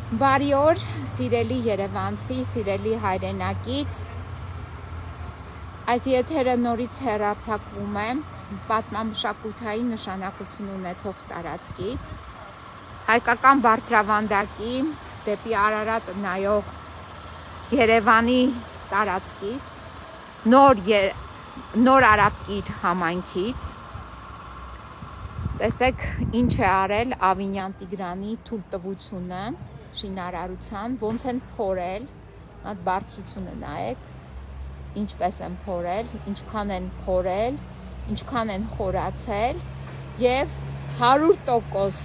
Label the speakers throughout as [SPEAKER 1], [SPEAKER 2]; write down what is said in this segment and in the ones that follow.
[SPEAKER 1] Բարի օր, սիրելի երևանցի, սիրելի հայրենակից, այս եթերը նորից հեռարձակվում է պատմամշակութային նշանակություն ունեցող տարածքից, հայկական բարձրավանդակի դեպի Արարատ նայող Երևանի տարածքից, նոր Արաբկիր համայնքից, տեսեք ինչ է արել Ավինյան Տիգրանի թույլտվությունը շինարարության, ոնց են փորել, այդ բարձրությունը նայեք, ինչպես են փորել, ինչքան են փորել, ինչքան են խորացել եւ 100%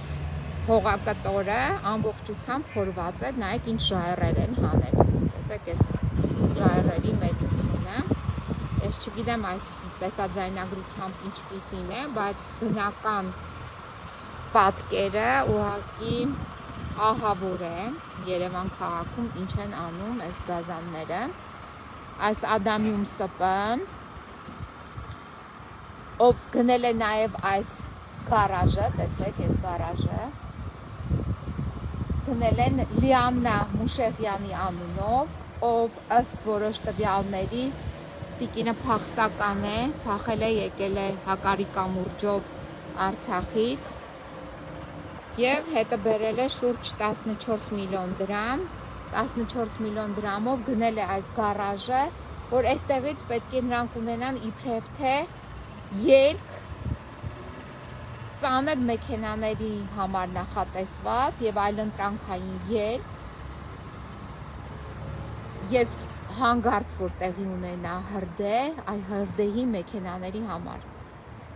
[SPEAKER 1] հողակտորը ամբողջությամբ փորված է, նայեք ինչ ժայռեր են հանել, տեսեք այս ժայռերի մեծությունը, ես չգիտեմ այս տեսաձայնագրությամբ ինչպիսին է, բայց բնական պատկերը ուղղակի ահավոր է Երևան քաղաքում ինչ են անում այս գազանները, այս Ադամիում ՍՊ-ն, ով գնել է նաև այս գարաժը, տեսեք այս գարաժը, գնել են Լիաննա Մուշեղյանի անունով, ով ըստ որոշ տվյալների տիկինը փախստական է, փախել է, եկել է Հակարի կամուրջով Արցախից և հետը բերել է շուրջ 14 միլիոն դրամ, 14 միլիոն դրամով գնել է այս գարաժը, որ այստեղից պետք է նրանք ունենան իբրև թե ելք ծանր մեքենաների համար նախատեսված և այլընտրանքային ելք, երբ հանգարց որ տեղի ունենա հրդեհ, այ հրդեհի մեքենաների համար։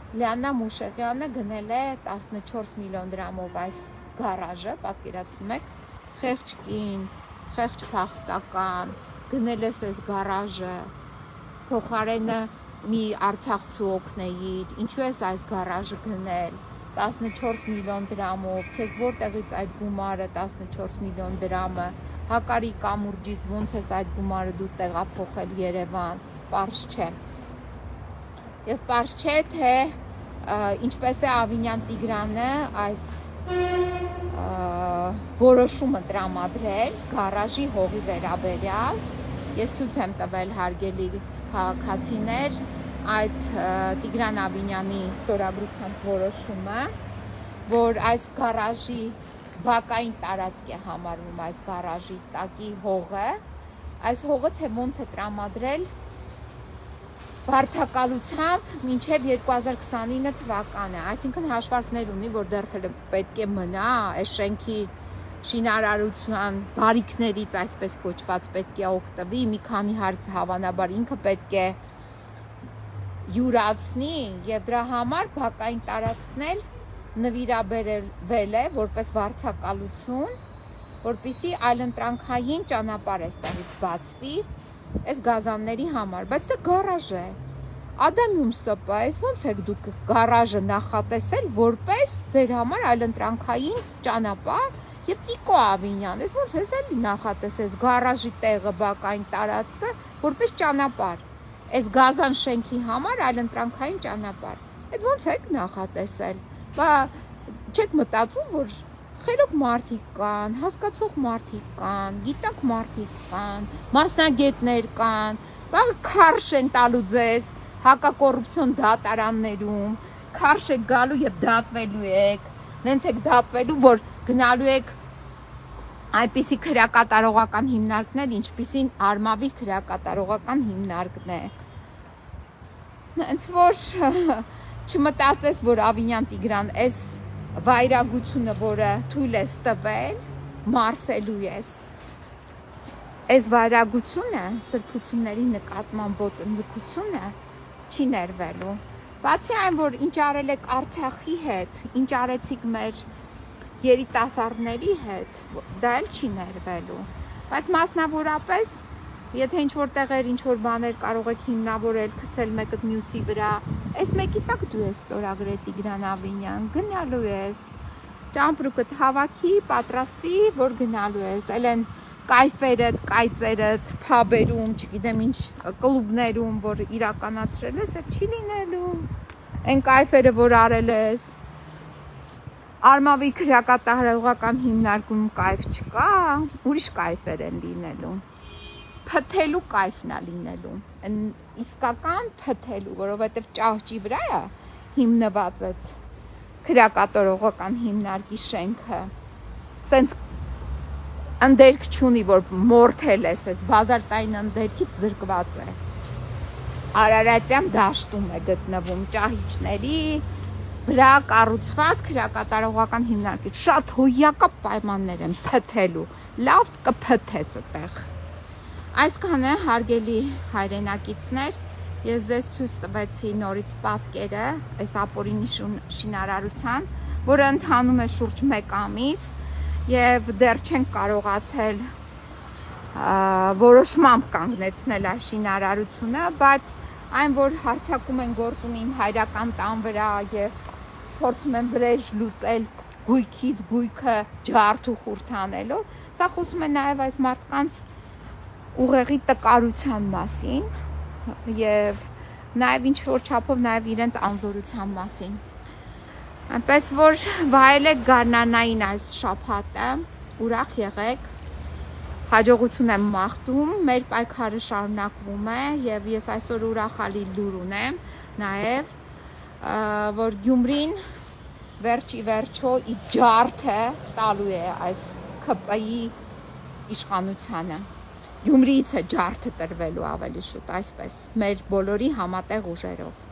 [SPEAKER 1] Լիաննա Մուշեղյանը գնել է 14 միլիոն դրամով այս գարաժը, պատկերացնում եք, խեղճ կին, խեղճ փախստական, գնել ես այս գարաժը, փոխարենը մի արցախցու օգնեիր, ինչու ես այս գարաժը գնել 14 միլիոն դրամով, քեզ որտեղից այդ գումարը 14 միլիոն դրամը, Հակարի կամուրջից ոնց ես այդ գումարը դու տեղափոխել Երևան, պարզ չէ։ Եվ պարզ չէ, թե ինչպես է Ավինյան Տիգրանը այս որոշումը տրամադրել գարաժի հողի վերաբերյալ, ես ցույց եմ տվել հարգելի քաղաքացիներ այդ Տիգրան Ավինյանի ստորագրությամբ որոշումը, որ այս գարաժի բակային տարածք է համարվում այս գարաժի տակի հողը, այս հողը թե ոնց է տրամադրել վարձակալությամբ մինչև 2029 թվականը, այսինքն հաշվարկներ ունի, որ դեռ պետք է մնա այս շենքի շինարարության բարիքներից այսպես կոչված պետք է օգտվի, մի քանի հավանաբար ինքը պետք է յուրացնի և դրա համար բակային տարածքն էլ նվիրաբերվել է որպես վարձակալություն, որպեսզի այլընտրանքային ճանապարհ այստեղից բացվի այս գազանների համար, բայց դա գարաժ է, Ադամիում ՍՊ, այս ոնց եք դուք գարաժը նախատեսել որպես ձեր համար այլընտրանքային ճանապարհ և Տիկո Ավինյան, այս ոնց ես էլի նախատեսես գարաժի տեղը, բակային տարածքը որպես ճանապարհ, այս գազան շենքի համար այլընտրանքային ճանապարհ, այդ ոնց եք նախատեսել, բա չեք մտածում, որ խելոք մարդիկ կան, հասկացող մարդիկ կան, գիտակ մարդիկ կան, մասնագետներ կան, բա քարշ են տալու ձեզ հակակոռուպցիոն դատարաններում, քարշ եք գալու և դատվելու եք, նենց եք դատվելու, որ գնալու եք այնպիսի քրեակատարողական հիմնարկներ, ինչպիսին Արմավիր քրեակատարողական հիմնարկն է, հենց որ չմտածես, որ Ավինյան Տիգրան այս վայրագությունը, որը թույլ ես տվել, մարսելու ես, այս վայրագությունը, սրբությունների նկատմամբ ոտնձգությունը չի ներվելու, բացի այն, որ ինչ արել եք Արցախի հետ, ինչ արեցիք մեր երիտասարդների հետ, դա էլ չի ներվելու, բայց մասնավորապես եթե ինչ-որ տեղեր, ինչ-որ բաներ կարող եք հիմնավորել, գցել մեկը մյուսի վրա, այս մեկի տակ դու ես ստորագրել Տիգրան Ավինյան, գնալու ես, ճամպրուկդ հավաքի, պատրաստվի, որ գնալու ես, էլ են կայֆերդ, կայծերդ, փաբերում, չգիտեմ ինչ կլուբներում, որ իրականացրել ես, այդ չի լինելու, այն կայֆերը, որ արել ես, Արմավի քրեակատարողական հիմնարկում կայֆ չկա, ուրիշ կայֆեր են լինելու։ Փթելու կայֆն է լինելու։ Իսկական փթելու, որովհետև ճահճի վրա է հիմնված այդ քրեակատարողական հիմնարկի շենքը։ Սենց ընդերք չունի, որ մորթել ես, այս բազալտային ընդերքից զրկված է։ Արարատյան դաշտում է գտնվում ճահիճների վրա կառուցված քրեակատարողական հիմնարկի շատ հոյակապ պայմաններ են փթելու, լավ կփթես այդտեղ։ Այսքանը հարգելի հայրենակիցներ, ես ձեզ ցույց տվեցի նորից պատկերը այս ապօրինի շինարարության, որը ընթանում է շուրջ 1 ամիս եւ դեռ չենք կարողացել որոշմամբ կանգնեցնել այս շինարարությունը, բայց այն, որ հարցակում են գործում իմ հայրական տան վրա եւ փորձում են վրեժ լուծել գույքից գույքը ջարդ ու խուրթ անելով, սա խոսում է նաեւ այս մարդկանց ուղեղի տկարության մասին եւ նաեւ ինչ որ չափով նաեւ իրենց անզորության մասին։ Այնպես որ վայելեք գարնանային այս շաբաթը, ուրախ եղեք, հաջողություն եմ մաղթում, մեր պայքարը շարունակվում է եւ ես այսօր ուրախալի լուր ունեմ նաեւ, որ Գյումրին վերջի վերջո ի ջարդը տալու է այս ԿՊ-ի իշխանությանը։ Գյումրիից է ջարդը տրվելու ավելի շուտ, այսպես մեր բոլորի համատեղ ուժերով։